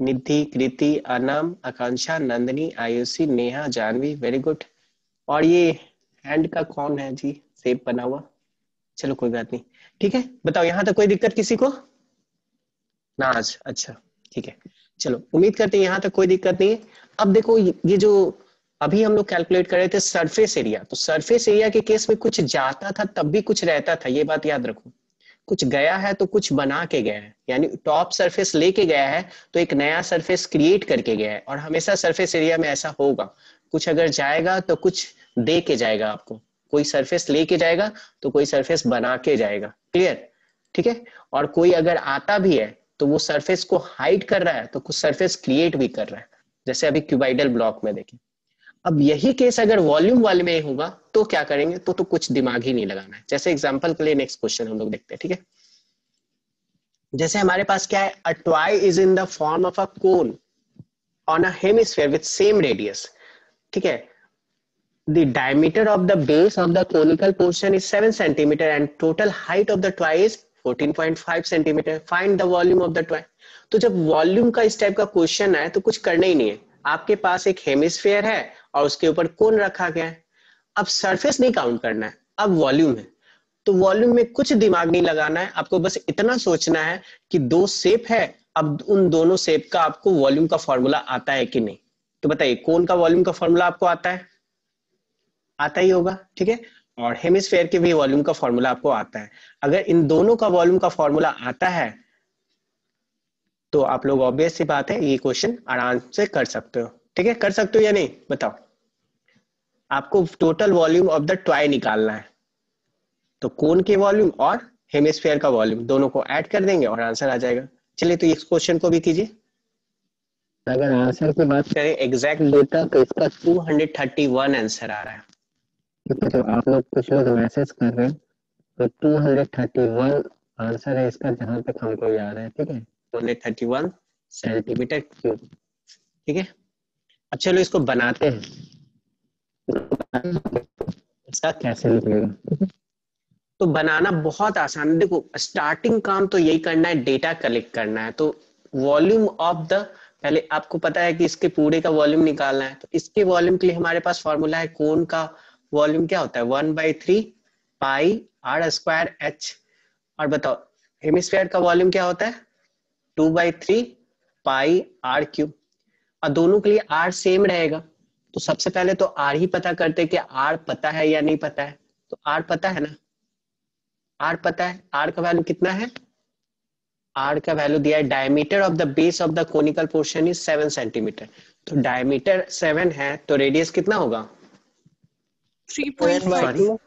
निधि, कृति, अनम, आकांक्षा, नंदनी, आयुषी, नेहा, जानवी, वेरी गुड। और ये हैंड का कौन है जी शेप बना हुआ? चलो कोई बात नहीं, ठीक है, बताओ यहाँ तक कोई दिक्कत किसी को? नाज, अच्छा ठीक है, चलो उम्मीद करते हैं यहाँ तक कोई दिक्कत नहीं है। अब देखो ये जो अभी हम लोग कैलकुलेट कर रहे थे सरफेस एरिया, तो सरफेस एरिया के केस में कुछ जाता था तब भी कुछ रहता था, ये बात याद रखो। कुछ गया है तो कुछ बना के गया है, यानी टॉप सरफेस लेके गया है तो एक नया सरफेस क्रिएट करके गया है। और हमेशा सरफेस एरिया में ऐसा होगा, कुछ अगर जाएगा तो कुछ दे के जाएगा आपको, कोई सरफेस लेके जाएगा तो कोई सरफेस बना के जाएगा, क्लियर, ठीक है। और कोई अगर आता भी है तो वो सरफेस को हाइड कर रहा है तो कुछ सरफेस क्रिएट भी कर रहा है, जैसे अभी क्यूबाइडल ब्लॉक में देखें। अब यही केस अगर वॉल्यूम वाले में होगा तो क्या करेंगे, तो कुछ दिमाग ही नहीं लगाना है। जैसे एग्जांपल के लिए नेक्स्ट क्वेश्चन हम लोग देखते हैं, ठीक है। जैसे हमारे पास क्या है, a toy is in the form of a cone on a hemisphere with same radius, ठीक है। The diameter of the base of the conical portion is 7 centimeter and total height of the toy is 14.5 centimeter. Find the volume of the toy. तो जब वॉल्यूम का इस टाइप का क्वेश्चन है तो कुछ करना ही नहीं है, आपके पास एक हेमिस्फीयर है और उसके ऊपर कोन रखा गया है। अब सरफेस नहीं काउंट करना है, अब वॉल्यूम है, तो वॉल्यूम में कुछ दिमाग नहीं लगाना है, आपको बस इतना सोचना है कि दो शेप है, अब उन दोनों शेप का आपको वॉल्यूम का फॉर्मूला आता है कि नहीं। तो बताइए कोन का वॉल्यूम का फॉर्मूला आपको आता है? आता ही होगा, ठीक है। और हेमिस्फेयर के भी वॉल्यूम का फॉर्मूला आपको आता है। अगर इन दोनों का वॉल्यूम का फॉर्मूला आता है तो आप लोग ऑब्वियस सी बात है ये क्वेश्चन आराम से कर सकते हो, ठीक है। कर सकते हो या नहीं बताओ। आपको total volume of the toy निकालना है, तो कोन के वॉल्यूम और हेमिस्फेयर का वॉल्यूम दोनों को ऐड कर देंगे और आंसर आ जाएगा। चलिए तो इस क्वेश्चन को भी कीजिए। अगर आंसर की बात करें एग्जैक्ट डेटा तो इसका 231 आंसर आ रहा है, ठीक है। तो आप लोग कुछ लोग मैसेज कर रहे हैं, तो 231 आंसर है इसका, जहां तक हमको याद है, ठीक है। 231 सेंटीमीटर क्यूब, ठीक है। अब चलो इसको बनाते हैं, इसका कैसे निकलेगा, ठीक है। तो बनाना बहुत आसान है, देखो स्टार्टिंग काम तो यही करना है, डेटा कलेक्ट करना है। तो वॉल्यूम ऑफ द, पहले आपको पता है कि इसके पूरे का वॉल्यूम निकालना है, तो इसके वॉल्यूम के लिए हमारे पास फॉर्मूला है, कोन का वॉल्यूम क्या होता है 1/3 पाई आर स्क्वायर एच। और बताओ हेमिस्फीयर का वॉल्यूम क्या होता है 2/3 पाई आर क्यूब। और दोनों के लिए आर सेम रहेगा, तो सबसे पहले तो आर ही पता करते कि आर पता है या नहीं पता है। तो आर पता है ना, आर पता है, आर का वैल्यू कितना है, आर का वैल्यू दिया है, diameter of the base of the conical portion is 7 centimetre. तो डायमीटर 7 है तो रेडियस कितना होगा 3.5।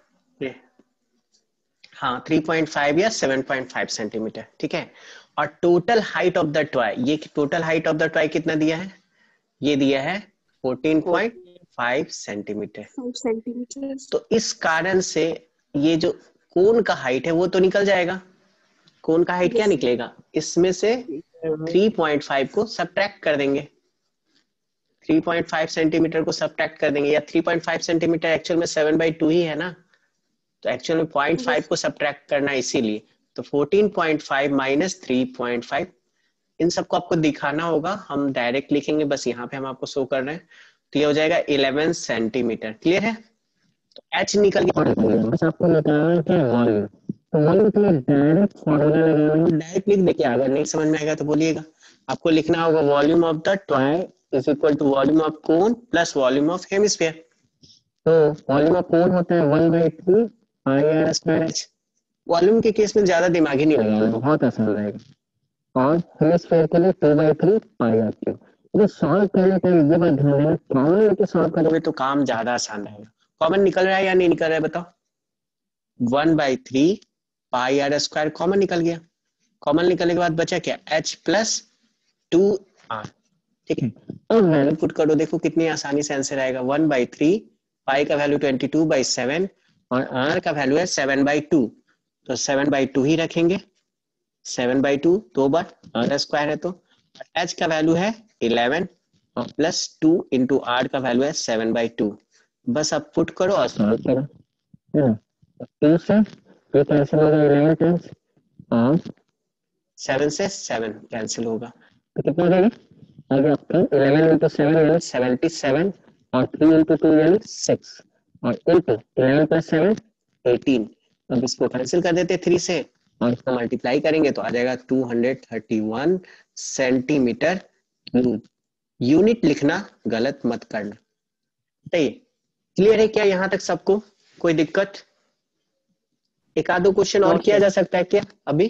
हाँ 3.5 या 7.5 सेंटीमीटर, ठीक है। और total height of the toy, ये total height of the toy कितना दिया है, ये दिया है 14.5 सेंटीमीटर। तो इस कारण से ये जो कोन का हाइट है वो तो निकल जाएगा। कोन का हाइट क्या निकलेगा, इसमें से 3.5 को सब्ट्रैक्ट कर देंगे, 3.5 सेंटीमीटर को सब्ट्रैक्ट कर देंगे, या 3.5 सेंटीमीटर एक्चुअल में 7/2 ही है ना, तो एक्चुअल में 0.5 को सब्ट्रैक्ट करना है, इसीलिए तो 14.5 माइनस 3.5, इन सबको आपको दिखाना होगा, हम डायरेक्ट लिखेंगे, बस यहाँ पे हम आपको शो कर रहे हैं। तो ये हो जाएगा 11 सेंटीमीटर, क्लियर है। तो एच निकल गया, बस आपको निकालना है वॉल्यूम। तो वॉल्यूम के लिए डायरेक्ट फॉर्मूला लगाना है, डायरेक्ट लिख देखिए, अगर नहीं समझ में आएगा तो बोलिएगा। आपको लिखना होगा volume of the toy is equal to volume of cone plus volume of hemisphere. तो वॉल्यूम ऑफ कोन होता है 1/3 pi r square h. Volume के केस में ज्यादा दिमाग ही नहीं लगाना, बहुत आसान रहेगा। और हेमिस्फीयर के लिए 2/3 पाई आर क्यूब। तो सॉल्व करने के लिए ये बात ध्यान देना, कॉमन लेके सॉल्व करोगे तो काम ज्यादा आसान रहेगा। कॉमन निकल रहा है या नहीं निकल रहा है बताओ, 1/3 पाई आर स्क्वायर कॉमन निकल गया। कॉमन निकलने के बाद बचा क्या, h प्लस 2r, ठीक है। और वैल्यू पुट करो, देखो कितनी आसानी से आंसर आएगा, 1/3 पाई का वैल्यू 22/7 और r का वैल्यू है 7/2, तो 7/2 ही रखेंगे, 7/2 दो बार, r स्क्वायर है तो h का वैल्यू है 11 और प्लस 2 इंटू r का वैल्यू है 7/2। बस अब पुट करो और सॉल्व करो, 2 से ये कैंसिल होगा 11 टाइम्स और 7 से 7 कैंसिल होगा, तो कितना हो जाएगा, आगे आपका 11 into 7 यानी 77 और 3 into 2 यानी 6, और इनटू 11 + 7 18। अब इसको कैंसिल कर देते 3 से और इसको मल्टीप्लाई करेंगे तो आ जाएगा 231 सेंटीमीटर क्यूब। यूनिट लिखना गलत मत करना। सही, क्लियर है क्या यहाँ तक सबको? कोई दिक्कत? एक आधो क्वेश्चन और किया जा सकता है क्या? अभी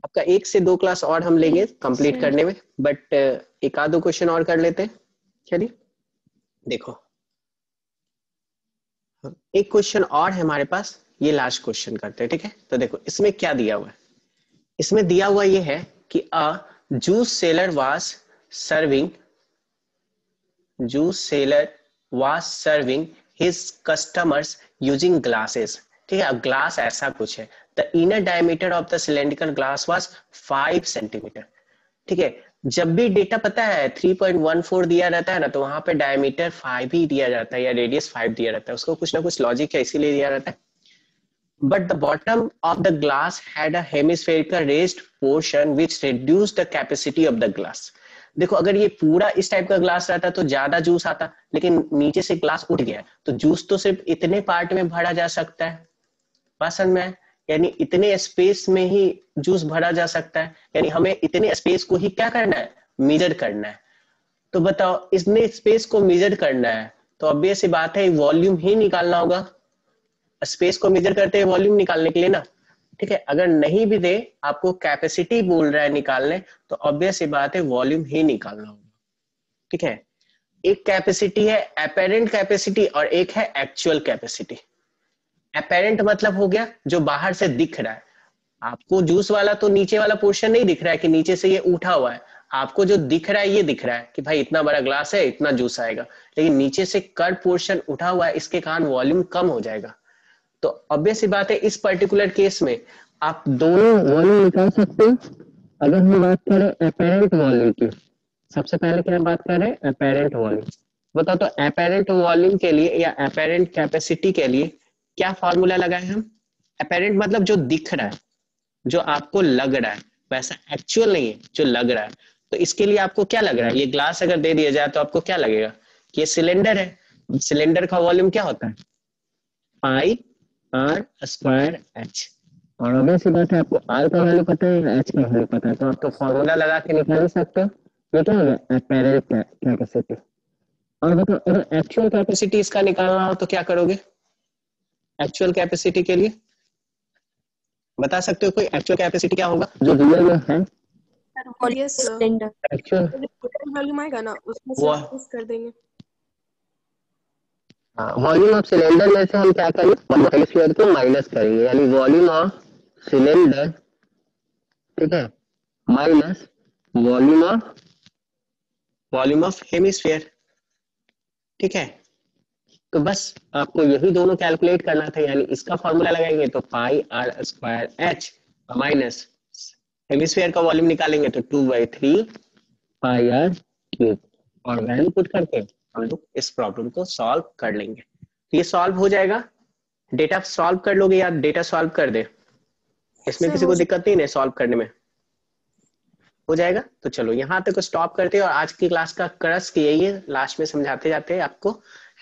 आपका 1 से 2 क्लास और हम लेंगे कंप्लीट सर करने में, बट एक आधो क्वेश्चन और कर लेते हैं। चलिए देखो, एक क्वेश्चन और है हमारे पास, ये लास्ट क्वेश्चन करते हैं, ठीक है? तो देखो इसमें क्या दिया हुआ है। इसमें दिया हुआ ये है कि a juice seller was serving his customers using glasses। ठीक है, ग्लास ऐसा कुछ है। The inner diameter of the cylindrical glass was 5 centimetre. ठीक है, जब भी डेटा पता है 3.14 दिया रहता है ना, तो वहां पे डायमीटर 5 ही दिया जाता है या रेडियस 5 दिया रहता है। उसको कुछ ना कुछ लॉजिक है, इसीलिए दिया रहता है। But the bottom of the glass had a hemispherical raised portion which reduced the capacity of the glass। देखो अगर ये पूरा इस टाइप का ग्लास रहता तो ज्यादा जूस आता, लेकिन नीचे से ग्लास उठ गया तो जूस तो सिर्फ इतने पार्ट में भरा जा सकता है। बात समझ में? यानी इतने स्पेस में ही जूस भरा जा सकता है, यानी हमें इतने स्पेस को ही क्या करना है, मेजर करना है। तो बताओ, इतने स्पेस को मेजर करना है तो ऑब्वियस सी बात है वॉल्यूम ही निकालना होगा। स्पेस को मेजर करते हैं वॉल्यूम निकालने के लिए ना। ठीक है, अगर नहीं भी दे, आपको कैपेसिटी बोल रहा है निकालने, तो ऑब्वियस सी बात है वॉल्यूम ही निकालना होगा। ठीक है, एक कैपेसिटी है अपेरेंट कैपेसिटी और एक है एक्चुअल कैपेसिटी। अपेरेंट मतलब हो गया जो बाहर से दिख रहा है। आपको जूस वाला तो नीचे वाला पोर्शन नहीं दिख रहा है कि नीचे से ये उठा हुआ है। आपको जो दिख रहा है ये दिख रहा है कि भाई इतना बड़ा ग्लास है, इतना जूस आएगा, लेकिन नीचे से कर्व पोर्शन उठा हुआ है, इसके कारण वॉल्यूम कम हो जाएगा। तो ऑब्वियस सी बात है इस पर्टिकुलर केस में आप दोनों वॉल्यूम निकाल सकते हो। अगर हम बात करें अपेरेंट वॉल्यूम की, सबसे पहले क्या बात कर रहे हैं, अपेरेंट वॉल्यूम। बताओ तो अपेरेंट वॉल्यूम के लिए या अपेरेंट कैपेसिटी के लिए क्या फॉर्मूला लगाए हम? अपेरेंट मतलब जो दिख रहा है, जो आपको लग रहा है, वैसा एक्चुअल नहीं है, जो लग रहा है। तो इसके लिए आपको क्या लग रहा है, ये ग्लास अगर दे दिया जाए तो आपको क्या लगेगा कि ये सिलेंडर है। सिलेंडर का वॉल्यूम क्या होता है, पाई आर स्क्वायर एच। और ऑब्वियस सी बात है आपको आर का वैल्यू पता है, एच का वैल्यू पता है, तो आप तो फॉर्मूला लगा के निकाल सकते हो। ये क्या होगा, अपेरेंट कैपेसिटी। और बताओ अगर एक्चुअल कैपेसिटी इसका निकालना हो तो क्या करोगे? एक्चुअल कैपेसिटी के लिए बता सकते हो कोई, एक्चुअल कैपेसिटी क्या होगा जो रियल में है? Yes sir, cylinder actual volume आएगा ना उसमें से वो माइनस कर देंगे। वॉल्यूम ऑफ सिलेंडर में से हम क्या करेंगे, हेमिस्फीयर को माइनस करेंगे, यानी वॉल्यूम ऑफ सिलेंडर, ठीक है, माइनस वॉल्यूम ऑफ हेमिस्फीयर। ठीक है, तो बस आपको यही दोनों कैलकुलेट करना था, यानी इसका फॉर्मूला लगाएंगे तो pi r square h minus hemisphere का वॉल्यूम निकालेंगे तो 2/3 पाई आर क्यूब, और वैल्यू पुट करके हम लोग इस प्रॉब्लम को सॉल्व कर लेंगे। तो ये सॉल्व हो जाएगा। डेटा सॉल्व कर लोगे या डेटा सॉल्व कर दे? इसमें सर किसी हो को दिक्कत नहीं है सॉल्व करने में? हो जाएगा। तो चलो यहाँ तक स्टॉप करते हैं, और आज की क्लास का क्रक्स यही है, लास्ट में समझाते जाते हैं आपको,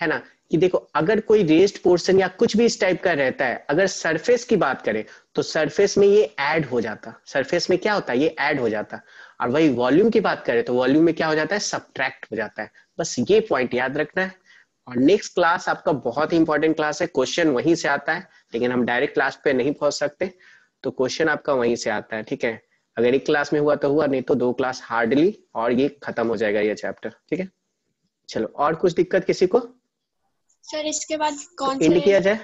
है ना, कि देखो अगर कोई रेस्ड पोर्शन या कुछ भी इस टाइप का रहता है, अगर सरफेस की बात करें तो सरफेस में ये ऐड हो जाता, सरफेस में क्या होता है, ये ऐड हो जाता। और वही वॉल्यूम की बात करें तो वॉल्यूम में क्या हो जाता है, सब्ट्रैक्ट हो जाता है। बस ये पॉइंट याद रखना है। और नेक्स्ट क्लास आपका बहुत ही इंपॉर्टेंट क्लास है, क्वेश्चन वहीं से आता है, लेकिन हम डायरेक्ट क्लास पे नहीं पहुंच सकते, तो क्वेश्चन आपका वहीं से आता है। ठीक है, अगर एक क्लास में हुआ तो हुआ, नहीं तो 2 क्लास हार्डली, और ये खत्म हो जाएगा ये चैप्टर। ठीक है, चलो और कुछ दिक्कत किसी को? सर इसके बाद तो कौन एंड से किया जाए।